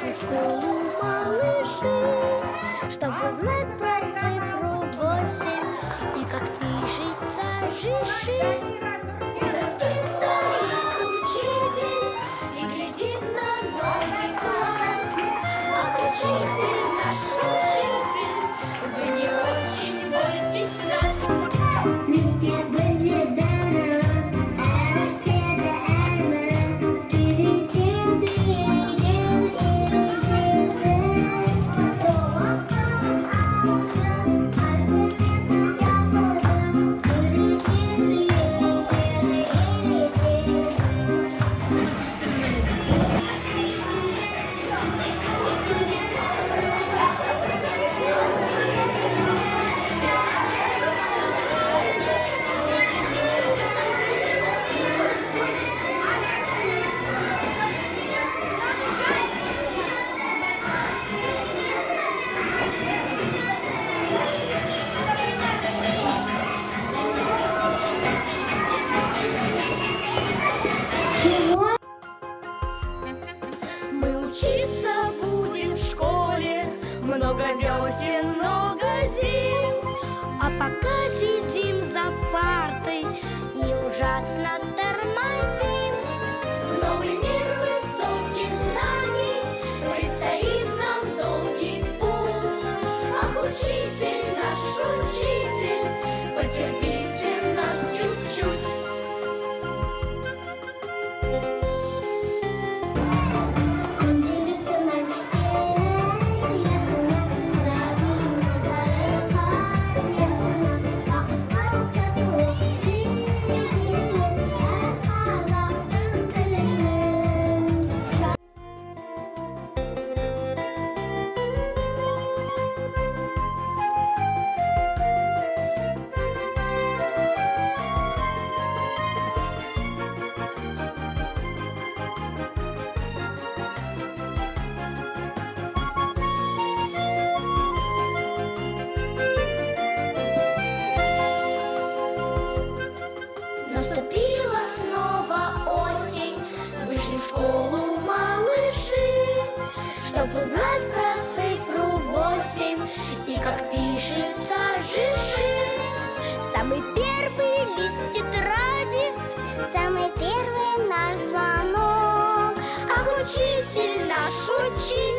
Вышли в школу малыши, чтобы знать про цифру 8 и как пишется жиши. В доске стоит учитель и глядит на новый класс. Ах, учитель, наш учитель, вы не очень бойтесь нас. Мы учиться будем в школе много весен, много зим, а пока сидим за партой и ужасно тормозим. В новый мир высоких знаний предстоит нам долгий путь. Ах, учитель, наш учитель, потерпите нас чуть-чуть. Наступила снова осень, вышли в школу малыши, чтобы знать про цифру 8 и как пишется жиши. Самый первый лист тетради, самый первый наш звонок. Ах, учитель, наш учитель,